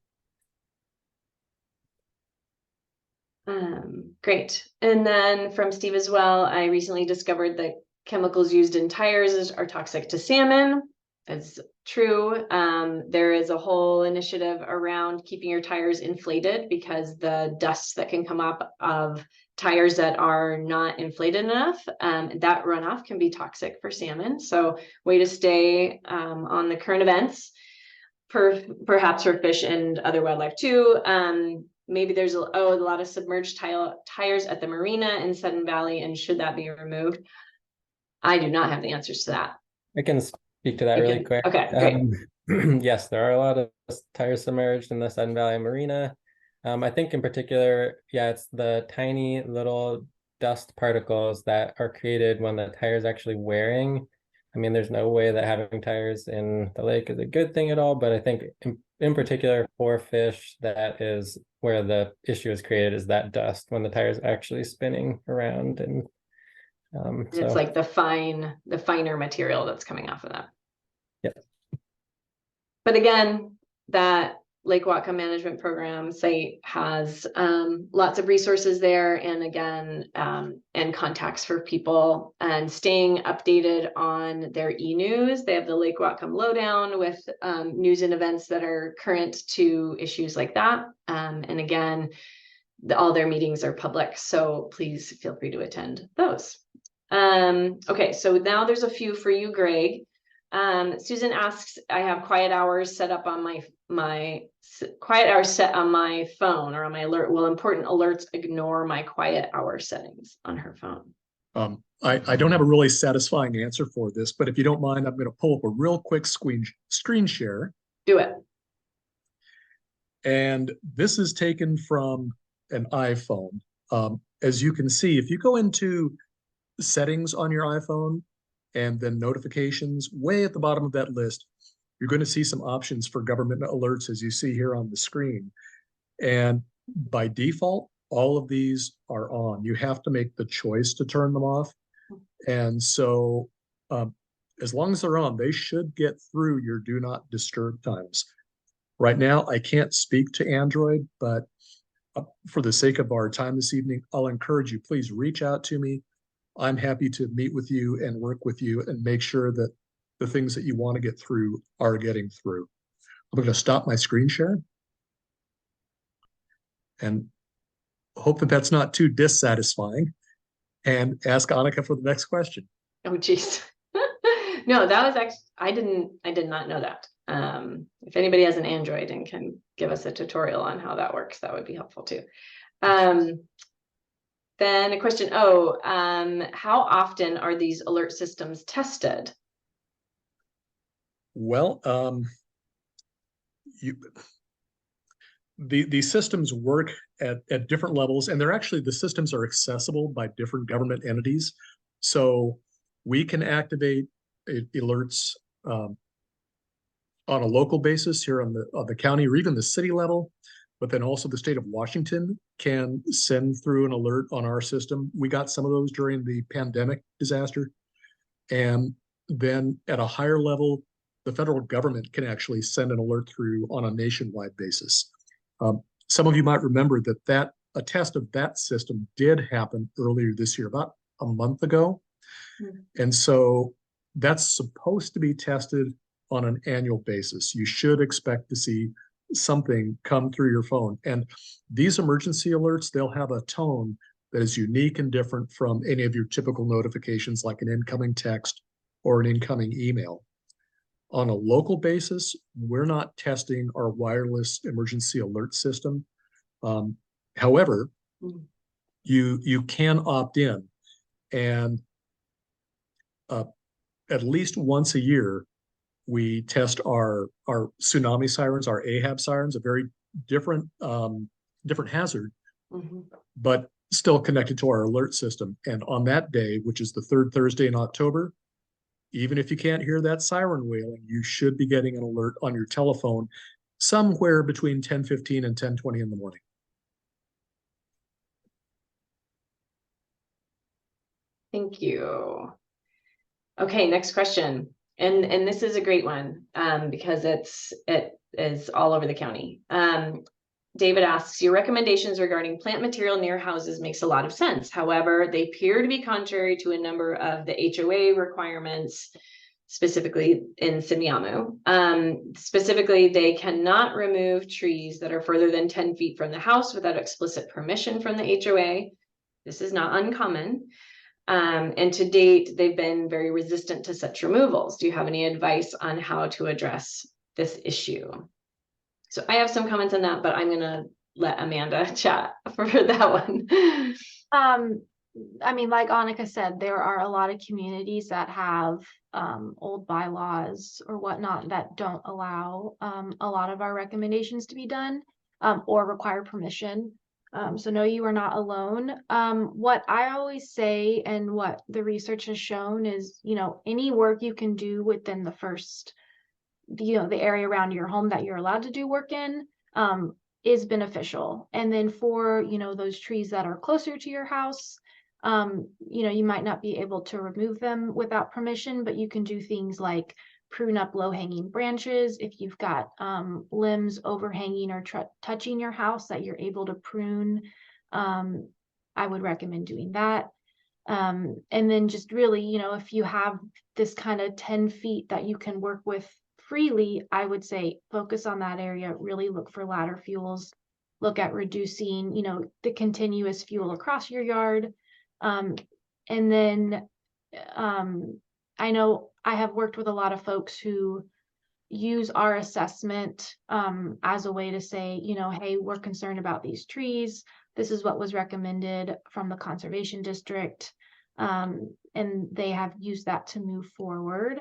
Great. And then from Steve as well, I recently discovered that chemicals used in tires are toxic to salmon. It's true. There is a whole initiative around keeping your tires inflated because the dust that can come up of tires that are not inflated enough, that runoff can be toxic for salmon. So way to stay on the current events, perhaps for fish and other wildlife too. Maybe there's a lot of submerged tires at the marina in Sudden Valley, and should that be removed? I do not have the answers to that. I can speak to that really quick. Okay, great. Yes, there are a lot of tires submerged in the Sudden Valley Marina. I think in particular, yeah, it's the tiny little dust particles that are created when the tire is actually wearing. I mean, there's no way that having tires in the lake is a good thing at all, but I think in particular for fish, that is where the issue is created, is that dust when the tire is actually spinning around. And it's like the finer material that's coming off of that. Yep. But again, that Lake Whatcom Management Program site has lots of resources there, and again, and contacts for people, and staying updated on their e-news. They have the Lake Whatcom Lowdown with news and events that are current to issues like that. And again, all their meetings are public, so please feel free to attend those. Okay, so now there's a few for you, Greg. Susan asks, I have quiet hours set up on my quiet hours set on my phone or on my alert. Will important alerts ignore my quiet hour settings on her phone? I don't have a really satisfying answer for this, but if you don't mind, I'm going to pull up a real quick screen share. Do it. And this is taken from an iPhone. As you can see, if you go into settings on your iPhone and then notifications, way at the bottom of that list, you're going to see some options for government alerts, as you see here on the screen. And by default, all of these are on. You have to make the choice to turn them off. And so as long as they're on, they should get through your do not disturb times. Right now, I can't speak to Android, but for the sake of our time this evening, I'll encourage you, please reach out to me. I'm happy to meet with you and work with you and make sure that the things that you want to get through are getting through. I'm going to stop my screen share and hope that that's not too dissatisfying, and ask Annika for the next question. Oh, geez. No, that was actually, I did not know that. If anybody has an Android and can give us a tutorial on how that works, that would be helpful too. Then a question, how often are these alert systems tested? Well, the systems work at different levels, and the systems are accessible by different government entities. So we can activate alerts on a local basis here on the county or even the city level, but then also the state of Washington can send through an alert on our system. We got some of those during the pandemic disaster. And then at a higher level, the federal government can actually send an alert through on a nationwide basis. Some of you might remember that a test of that system did happen earlier this year, about a month ago. Mm-hmm. And so that's supposed to be tested on an annual basis. You should expect to see something come through your phone. And these emergency alerts, they'll have a tone that is unique and different from any of your typical notifications, like an incoming text or an incoming email. On a local basis, we're not testing our wireless emergency alert system. However, you can opt in, and at least once a year, we test our tsunami sirens, our AHAB sirens, a very different hazard, but still connected to our alert system. And on that day, which is the third Thursday in October, even if you can't hear that siren wailing, you should be getting an alert on your telephone somewhere between 10:15 and 10:20 in the morning. Thank you. Okay, next question. And this is a great one, because it is all over the county. David asks, your recommendations regarding plant material near houses makes a lot of sense. However, they appear to be contrary to a number of the HOA requirements, specifically in Semiahmoo. Specifically, they cannot remove trees that are further than 10 feet from the house without explicit permission from the HOA. This is not uncommon. And to date, they've been very resistant to such removals. Do you have any advice on how to address this issue? So I have some comments on that, but I'm gonna let Amanda chat for that one. I mean, like Annika said, there are a lot of communities that have old bylaws or whatnot that don't allow a lot of our recommendations to be done or require permission. So no, you are not alone. What I always say and what the research has shown is, you know, any work you can do within the first, you know, the area around your home that you're allowed to do work in is beneficial. And then for, you know, those trees that are closer to your house, you know, you might not be able to remove them without permission, but you can do things like prune up low-hanging branches. If you've got limbs overhanging or touching your house that you're able to prune, I would recommend doing that. And then just really, you know, if you have this kind of 10 feet that you can work with freely, I would say focus on that area, really look for ladder fuels, look at reducing, you know, the continuous fuel across your yard. And then I know I have worked with a lot of folks who use our assessment as a way to say, you know, hey, we're concerned about these trees. This is what was recommended from the conservation district. And they have used that to move forward.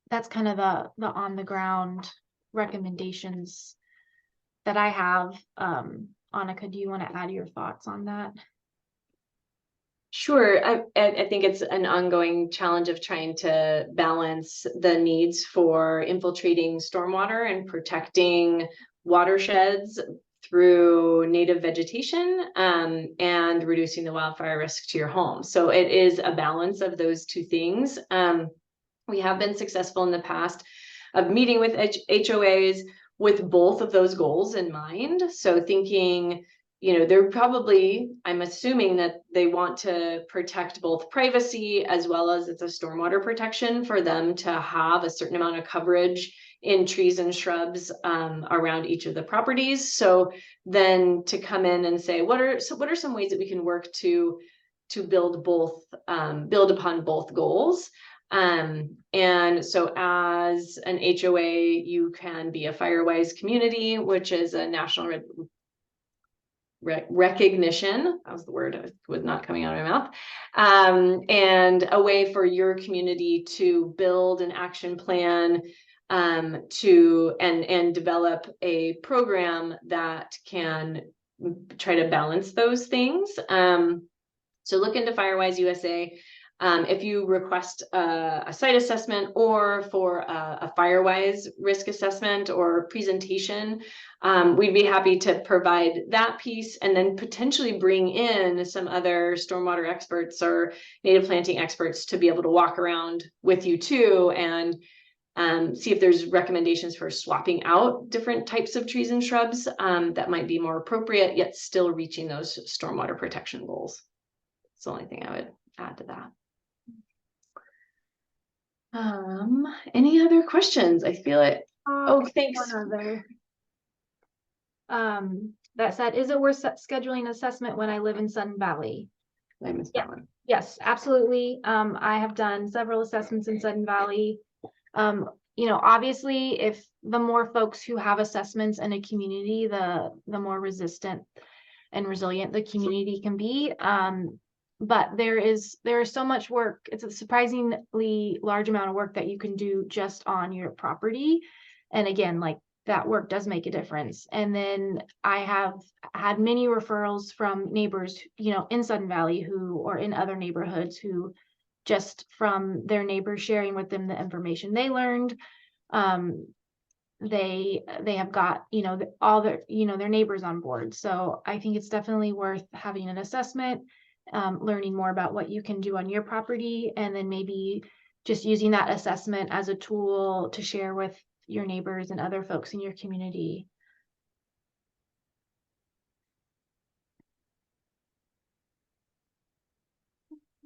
That's kind of the on the ground recommendations that I have. Annika, do you want to add your thoughts on that? Sure. I think it's an ongoing challenge of trying to balance the needs for infiltrating stormwater and protecting watersheds through native vegetation and reducing the wildfire risk to your home. So it is a balance of those two things. We have been successful in the past of meeting with HOAs with both of those goals in mind. So thinking, you know, they're probably, I'm assuming that they want to protect both privacy as well as it's a stormwater protection for them to have a certain amount of coverage in trees and shrubs around each of the properties. So then to come in and say, what are some ways that we can work to build both, build upon both goals? And so as an HOA, you can be a Firewise community, which is a national recognition. That was the word, it was not coming out of my mouth. And a way for your community to build an action plan to develop a program that can try to balance those things. So look into Firewise USA. If you request a site assessment or for a Firewise risk assessment or presentation, we'd be happy to provide that piece and then potentially bring in some other stormwater experts or native planting experts to be able to walk around with you too and see if there's recommendations for swapping out different types of trees and shrubs that might be more appropriate, yet still reaching those stormwater protection goals. It's the only thing I would add to that. Any other questions? I feel it. Oh, thanks. One other. That said, is it worth scheduling assessment when I live in Sun Valley? I missed that one. Yes, absolutely. I have done several assessments in Sun Valley. You know, obviously, if the more folks who have assessments in a community, the more resistant and resilient the community can be. But there is so much work. It's a surprisingly large amount of work that you can do just on your property. And again, like that work does make a difference. And then I have had many referrals from neighbors, you know, in Sun Valley or in other neighborhoods who just from their neighbors sharing with them the information they learned, they have got, you know, all their, you know, their neighbors on board. So I think it's definitely worth having an assessment. learning more about what you can do on your property, and then maybe just using that assessment as a tool to share with your neighbors and other folks in your community.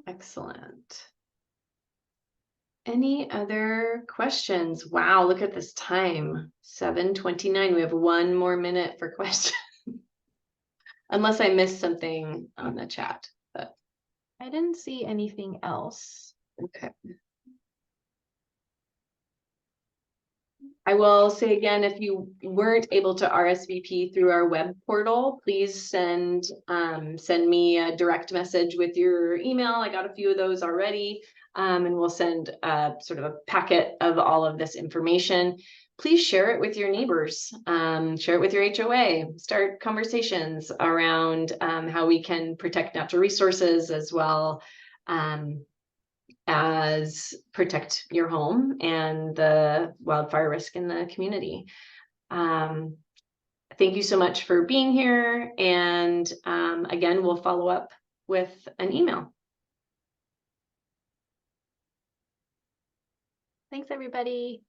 Excellent. Any other questions? Wow, look at this time, 7:29. We have 1 more minute for questions. Unless I missed something on the chat, but I didn't see anything else. okay. I will say again, if you weren't able to RSVP through our web portal, please send me a direct message with your email. I got a few of those already, and we'll send sort of a packet of all of this information. Please share it with your neighbors, share it with your HOA, start conversations around how we can protect natural resources as well as protect your home and the wildfire risk in the community. Thank you so much for being here. And again, we'll follow up with an email. Thanks, everybody.